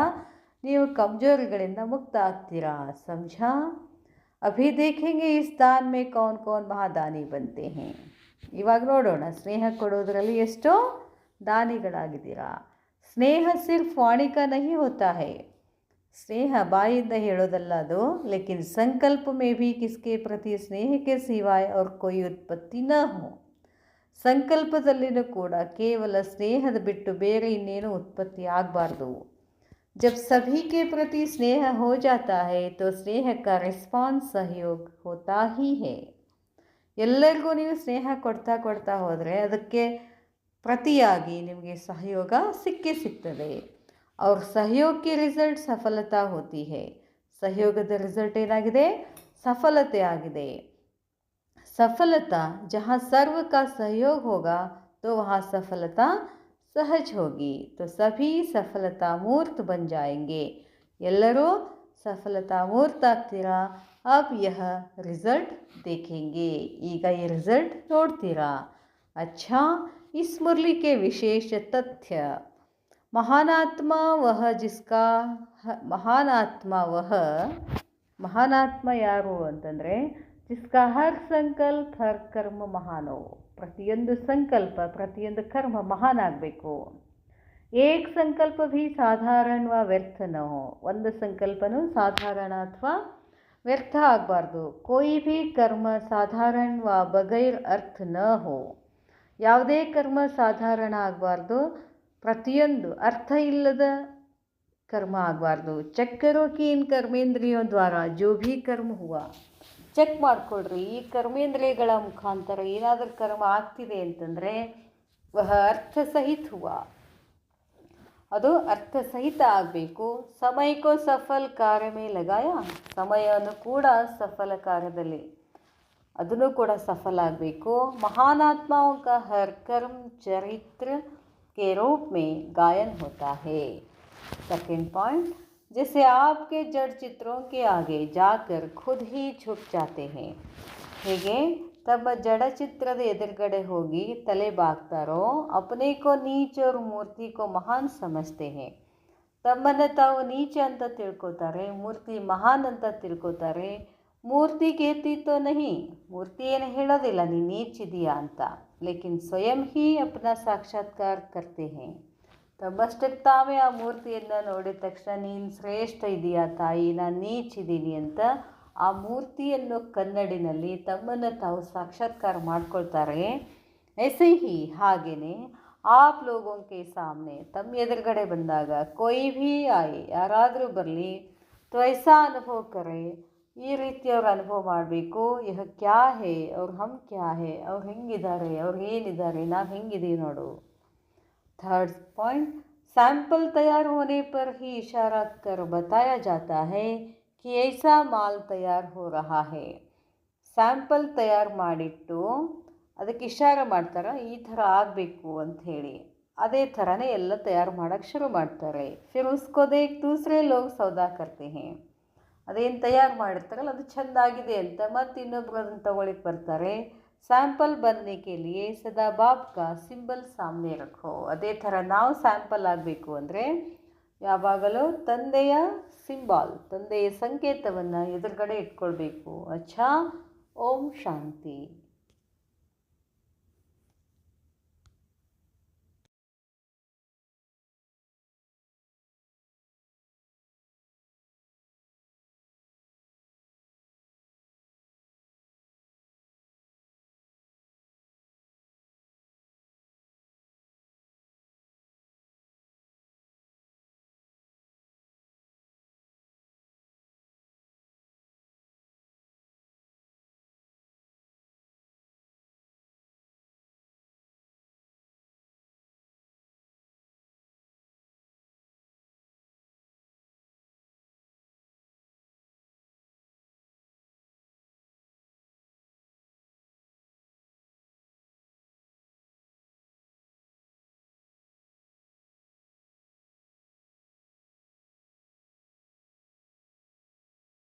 Speaker 1: ನೀವು ಕಮ್ಜೋರಿಗಳಿಂದ ಮುಕ್ತ ಆಗ್ತೀರಾ. ಸಮझा? ಅಭಿ ದೇಖೆಂಗೆ ಇಸ್ ದಾನ್ ಮೇ ಕೌನ್ ಕೌನ್ ಮಹಾದಾನಿ ಬಂತೆ ಹೇ. ಇವಾಗ ನೋಡೋಣ, ಸ್ನೇಹ ಕೊಡೋದ್ರಲ್ಲಿ ಎಷ್ಟೋ ದಾನಿಗಳಾಗಿದ್ದೀರಾ. ಸ್ನೇಹ ಸಿರ್ಫ್ ವಾಣಿಕ ನಹಿ ಹೋತಾ ಹೈ. ಸ್ನೇಹ ಬಾಯಿಂದ ಹೇಳೋದಲ್ಲ ಅದು, ಲೇಕಿನ್ ಸಂಕಲ್ಪ ಮೇ ಭಿ ಕಿಸ್ಕೆ ಪ್ರತಿ ಸ್ನೇಹಕ್ಕೆ ಸಿವಾಯ್ ಅವ್ರ ಕೊಯ್ ಉತ್ಪತ್ತಿ ನ ಹೋ. ಸಂಕಲ್ಪದಲ್ಲಿನೂ ಕೂಡ ಕೇವಲ ಸ್ನೇಹದ ಬಿಟ್ಟು ಬೇರೆ ಇನ್ನೇನು ಉತ್ಪತ್ತಿ ಆಗಬಾರ್ದು. जब सभी के प्रति स्नेह हो जाता है तो स्नेह का रिस्पॉन्स सहयोग होता ही है. ಎಲ್ಲರಿಗೂ ನೀವು ಸ್ನೇಹ ಕೊಡ್ತಾ ಕೊಡ್ತಾ ಹೋದರೆ ಅದಕ್ಕೆ ಪ್ರತಿಯಾಗಿ ನಿಮಗೆ ಸಹಯೋಗ ಸಿಕ್ಕೇ ಸಿಗ್ತದೆ. ಅವ್ರ ಸಹಯೋಗಕ್ಕೆ ರಿಸಲ್ಟ್ ಸಫಲತಾ ಹೋತಿ ಹೇ. ಸಹಯೋಗದ ರಿಸಲ್ಟ್ ಏನಾಗಿದೆ, ಸಫಲತೆ ಆಗಿದೆ. सफलता जहाँ सर्व का सहयोग होगा तो वहाँ सफलता सहज होगी. तो सभी सफलता मूर्त बन जाएंगे. ಎಲ್ಲರೂ ಸಫಲತಾ ಮೂರ್ತ ಆಗ್ತೀರಾ. अब यह रिजल्ट देखेंगे. ಈಗ ಈ ರಿಸಲ್ಟ್ ನೋಡ್ತೀರಾ. अच्छा, इस मुरली के विशेष तथ्य. महानात्मा वह जिसका महानात्मा ಯಾರು ಅಂತಂದರೆ जिसका हर संकल्प हर कर्म महान हो. ಪ್ರತಿಯೊಂದು ಸಂಕಲ್ಪ ಪ್ರತಿಯೊಂದು ಕರ್ಮ ಮಹಾನ್ ಆಗಬೇಕು. ಏಕ್ ಸಂಕಲ್ಪ ಭಿ ಸಾಧಾರಣ ವ ವ್ಯರ್ಥ ನ ಹೋ. ಒಂದು ಸಂಕಲ್ಪನೂ ಸಾಧಾರಣ ಅಥವಾ ವ್ಯರ್ಥ ಆಗಬಾರ್ದು. ಕೋಯಿ ಭಿ ಕರ್ಮ ಸಾಧಾರಣ ವ ಬಗೈರ್ ಅರ್ಥ ನ ಹೋ. ಯಾವುದೇ ಕರ್ಮ ಸಾಧಾರಣ ಆಗಬಾರ್ದು, ಪ್ರತಿಯೊಂದು ಅರ್ಥ ಇಲ್ಲದ ಕರ್ಮ ಆಗಬಾರ್ದು. ಚೆಕ್ ಕರೋ ಕಿ ಇನ್ ಕರ್ಮೇಂದ್ರಿಯೋ ದ್ವಾರ ಜೋ ಭಿ ಕರ್ಮ ಹುವಾ. ಚೆಕ್ ಮಾಡಿಕೊಡ್ರಿ, ಈ ಕರ್ಮೇಂದ್ರಿಯಗಳ ಮುಖಾಂತರ ಏನಾದರೂ ಕರ್ಮ ಆಗ್ತಿದೆ ಅಂತಂದರೆ ವಹ ಅರ್ಥ ಸಹಿತ ಹುವಾ, ಅದು ಅರ್ಥ ಸಹಿತ ಆಗಬೇಕು. ಸಮಯಕ್ಕೋ ಸಫಲ ಕಾರ್ಯ ಮೇ ಲಗಾಯ. ಸಮಯವನ್ನು ಕೂಡ ಸಫಲ ಕಾರ್ಯದಲ್ಲಿ ಅದನ್ನು ಕೂಡ ಸಫಲ ಆಗಬೇಕು. ಮಹಾನಾತ್ಮಾओं का हर कर्म चरित्र के रूप में गायन होता है. सेकेंड पॉइंट, जैसे आपके जड़ चित्रों के आगे जाकर खुद ही झुक जाते हैं. ಹೇಗೆ ತಮ್ಮ ಜಡಚಿತ್ರದ ಎದುರುಗಡೆ ಹೋಗಿ ತಲೆ ಬಾಗ್ತಾರೋ, अपने को नीच और मूर्ति को महान समझते हैं. ತಮ್ಮನ್ನು ತಾವು ನೀಚ ಅಂತ ತಿಳ್ಕೊತಾರೆ, ಮೂರ್ತಿ ಮಹಾನ್ ಅಂತ ತಿಳ್ಕೊತಾರೆ. ಮೂರ್ತಿ कहती तो नहीं, ಮೂರ್ತಿ ಏನು ಹೇಳೋದಿಲ್ಲ ನೀನು ನೀಚಿದೀಯಾ ಅಂತ. लेकिन स्वयं ही अपना साक्षात्कार करते हैं. ತಮ್ಮಷ್ಟಕ್ಕೆ ತಾವೇ ಆ ಮೂರ್ತಿಯನ್ನು ನೋಡಿದ ತಕ್ಷಣ ನೀನು ಶ್ರೇಷ್ಠ ಇದೆಯಾ ತಾಯಿ, ನಾನು ನೀಚಿದ್ದೀನಿ ಅಂತ ಆ ಮೂರ್ತಿಯನ್ನು ಕನ್ನಡಿನಲ್ಲಿ ತಮ್ಮನ್ನು ತಾವು ಸಾಕ್ಷಾತ್ಕಾರ ಮಾಡ್ಕೊಳ್ತಾರೆ. ऐसे ही ಹಾಗೆಯೇ आप लोगों के सामने ತಮ್ಮ ಎದುರುಗಡೆ ಬಂದಾಗ कोई भी आए, ಯಾರಾದರೂ ಬರಲಿ, तो ऐसा अनुभव करे, ಈ ರೀತಿ ಅವ್ರು ಅನುಭವ ಮಾಡಬೇಕು. यह क्या है और हम क्या है, ಅವ್ರು ಹೆಂಗಿದ್ದಾರೆ, ಅವ್ರು ಏನಿದ್ದಾರೆ, ನಾವು ಹೆಂಗಿದ್ದೀವಿ ನೋಡು. थर्ड पॉइंट, सैंपल तैयार होने पर ही इशारा कर बताया जाता है कि ऐसा माल तैयार हो रहा है. ಸ್ಯಾಂಪಲ್ ತಯಾರು ಮಾಡಿಟ್ಟು ಅದಕ್ಕೆ ಇಶಾರ ಮಾಡ್ತಾರೆ, ಈ ಥರ ಆಗಬೇಕು ಅಂಥೇಳಿ. ಅದೇ ಥರನೇ ಎಲ್ಲ ತಯಾರು ಮಾಡೋಕ್ಕೆ ಶುರು ಮಾಡ್ತಾರೆ. फिर उसको देख दूसरे लोग सौदा करते हैं. ಅದೇನು ತಯಾರು ಮಾಡಿರ್ತಾರಲ್ಲ ಅದು ಚೆಂದಾಗಿದೆ ಅಂತ ಮತ್ತು ಇನ್ನೊಬ್ರು ಅದನ್ನು ತಗೊಳ್ಳಿಕ್ಕೆ ಬರ್ತಾರೆ. ಸ್ಯಾಂಪಲ್ बनने के लिए सदा बाप का ಸಿಂಬಲ್ ಸಾಮನೆ ರಖೋ. ಅದೇ ಥರ ನಾವು ಸ್ಯಾಂಪಲ್ ಆಗಬೇಕು ಅಂದರೆ ಯಾವಾಗಲೂ ತಂದೆಯ ಸಿಂಬಾಲ್, ತಂದೆಯ ಸಂಕೇತವನ್ನು ಎದುರುಗಡೆ ಇಟ್ಕೊಳ್ಬೇಕು. ಅಚ್ಚಾ, ಓಂ ಶಾಂತಿ.